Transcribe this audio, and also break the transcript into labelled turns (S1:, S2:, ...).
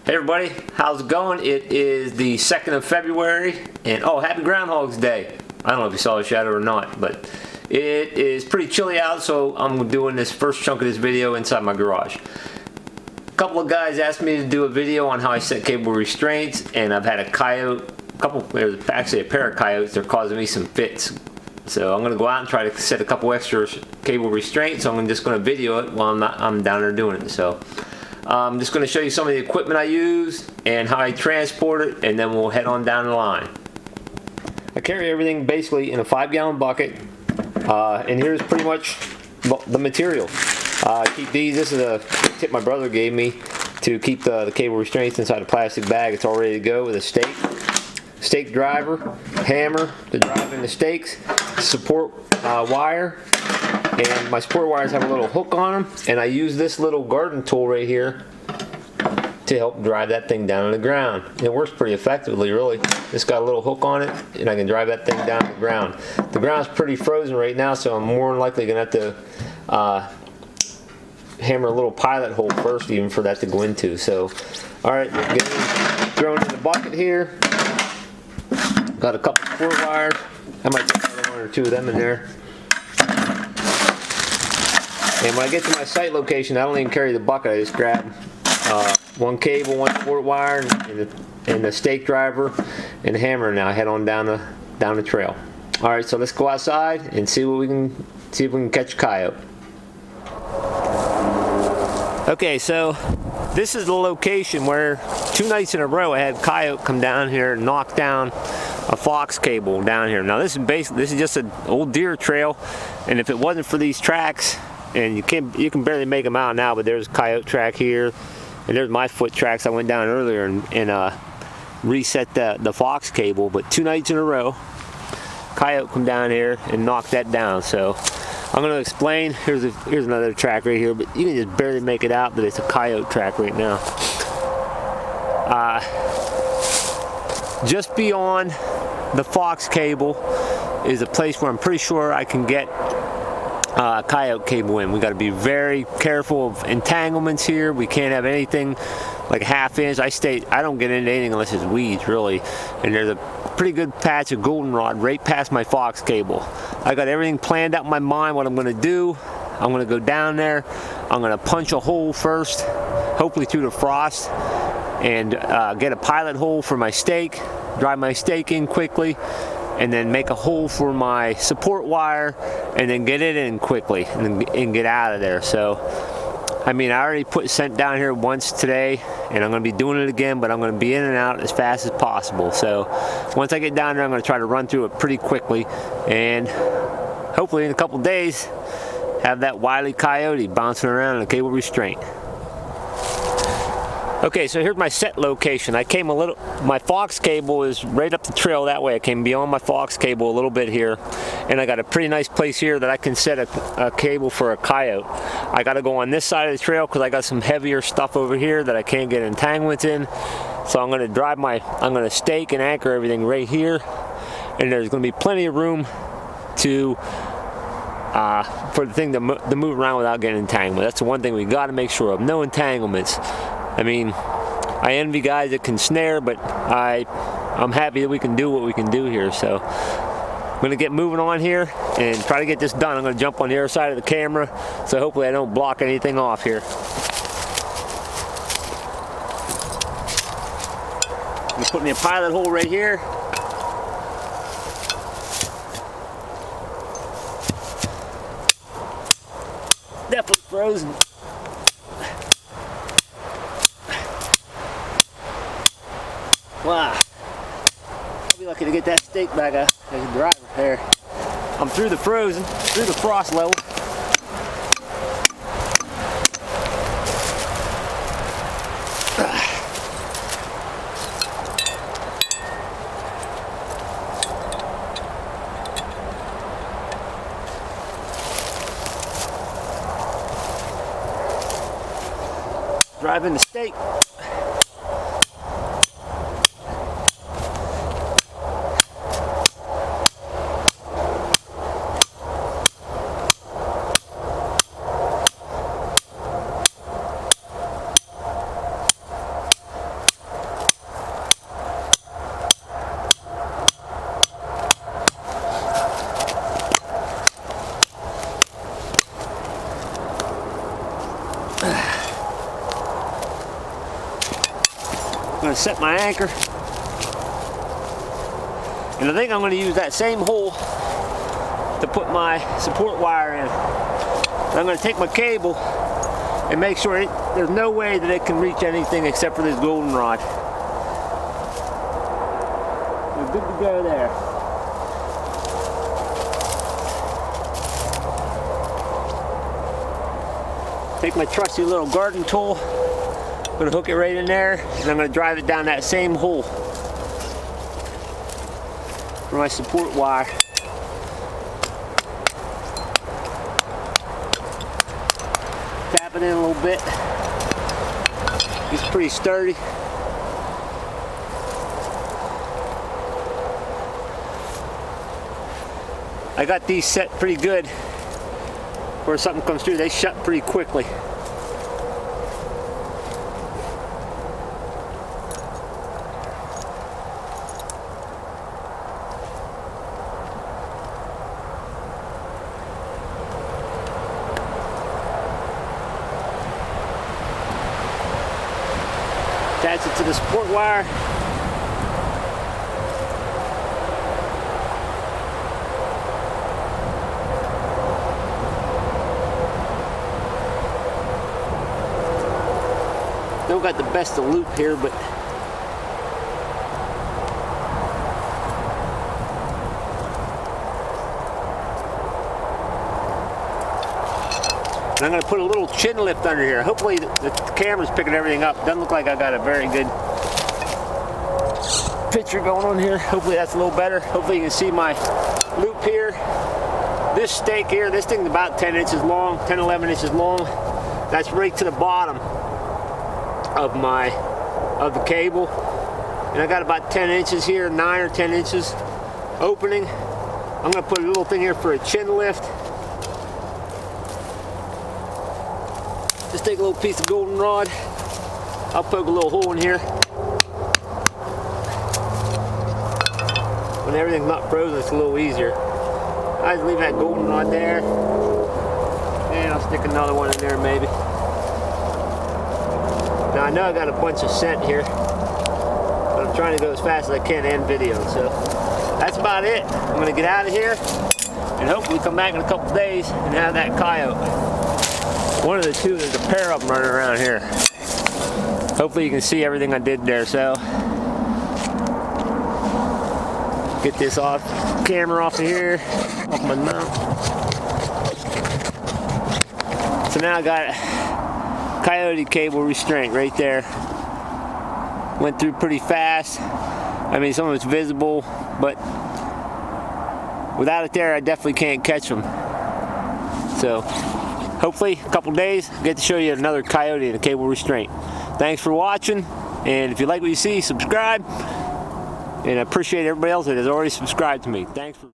S1: Hey everybody, how's it going? It is the 2nd of February, and oh, happy Groundhog's Day. I don't know if you saw the shadow or not, but it is pretty chilly out, so I'm doing this first chunk of this video inside my garage. A couple of guys asked me to do a video on how I set cable restraints, and I've had a coyote, actually a pair of coyotes, they're causing me some fits. So I'm going to go out and try to set a couple extra cable restraints, so I'm just going to video it while I'm down there doing it. So I'm just going to show you some of the equipment I use and how I transport it, and then we'll head on down the line. I carry everything basically in a 5-gallon bucket, and here's pretty much the material. Keep these. This is a tip my brother gave me to keep the cable restraints inside a plastic bag. It's all ready to go with a stake driver, hammer to drive in the stakes, support wire, and my support wires have a little hook on them, and I use this little garden tool right here to help drive that thing down on the ground. It works pretty effectively, really. It's got a little hook on it, and I can drive that thing down to the ground. The ground's pretty frozen right now, so I'm more than likely gonna have to hammer a little pilot hole first, even for that to go into. So, all right, get it thrown in the bucket here. Got a couple support wires. I might put one or two of them in there. And when I get to my site location, I don't even carry the bucket. I just grab one cable, one support wire, and the stake driver and a hammer, and now I head on down the trail. All right, so let's go outside and see if we can catch a coyote. Okay, so this is the location where 2 nights in a row I had coyote come down here and knock down a fox cable down here. Now this is just an old deer trail, and if it wasn't for these tracks, and you can barely make them out now, but there's a coyote track here, and there's my foot tracks. I went down earlier and reset the fox cable, but 2 nights in a row, coyote come down here and knock that down. So I'm going to explain. Here's another track right here, but you can just barely make it out that it's a coyote track right now. Just beyond the fox cable is a place where I'm pretty sure I can get coyote cable in. We got to be very careful of entanglements here. We can't have anything like a ½ inch. I don't get into anything unless it's weeds, really. And there's a pretty good patch of goldenrod right past my fox cable. I got everything planned out in my mind what I'm going to do. I'm going to go down there. I'm going to punch a hole first, hopefully through the frost, and get a pilot hole for my stake, drive my stake in quickly, and then make a hole for my support wire, and then get it in quickly and get out of there. So, I mean, I already sent down here once today, and I'm going to be doing it again, but I'm going to be in and out as fast as possible. So once I get down there, I'm going to try to run through it pretty quickly, and hopefully in a couple days have that wily coyote bouncing around in a cable restraint. Okay, so here's my set location. My fox cable is right up the trail that way. I came beyond my fox cable a little bit here, and I got a pretty nice place here that I can set a cable for a coyote. I got to go on this side of the trail because I got some heavier stuff over here that I can't get entanglements in. So I'm going to stake and anchor everything right here, and there's going to be plenty of room to for the thing to move around without getting entangled. That's the one thing we got to make sure of. No entanglements. I mean, I envy guys that can snare, but I'm happy that we can do what we can do here. So I'm going to get moving on here and try to get this done. I'm going to jump on the other side of the camera, so hopefully I don't block anything off here. I'm going to put me a pilot hole right here. Definitely frozen. Wow, I'll be lucky to get that stake back as a driver there. I'm through the frost level. Driving the stake. I'm going to set my anchor. And I think I'm going to use that same hole to put my support wire in. I'm going to take my cable and make sure there's no way that it can reach anything except for this goldenrod. We're good to go there. Take my trusty little garden tool. I'm going to hook it right in there, and I'm going to drive it down that same hole for my support wire. Tap it in a little bit. It's pretty sturdy. I got these set pretty good where something comes through. They shut pretty quickly. Attach it to the support wire. Still got the best of loop here, but and I'm going to put a little chin lift under here. Hopefully the camera's picking everything up. Doesn't look like I got a very good picture going on here. Hopefully that's a little better. Hopefully you can see my loop here. This stake here, this thing's about 10 inches long, 10, 11 inches long. That's right to the bottom of the cable. And I got about 10 inches here, 9 or 10 inches opening. I'm going to put a little thing here for a chin lift. Just take a little piece of goldenrod. I'll poke a little hole in here. When everything's not frozen, it's a little easier. I just leave that goldenrod there. And I'll stick another one in there maybe. Now I know I got a bunch of scent here, but I'm trying to go as fast as I can and video. So that's about it. I'm going to get out of here and hopefully come back in a couple days and have that coyote. One of the two, there's a pair of them running around here. Hopefully you can see everything I did there. So get this off camera off of here, off my mount. So now I got coyote cable restraint right there. Went through pretty fast. I mean, some of it's visible, but without it there, I definitely can't catch them. So hopefully a couple days, I'll get to show you another coyote and a cable restraint. Thanks for watching, and if you like what you see, subscribe. And I appreciate everybody else that has already subscribed to me. Thanks for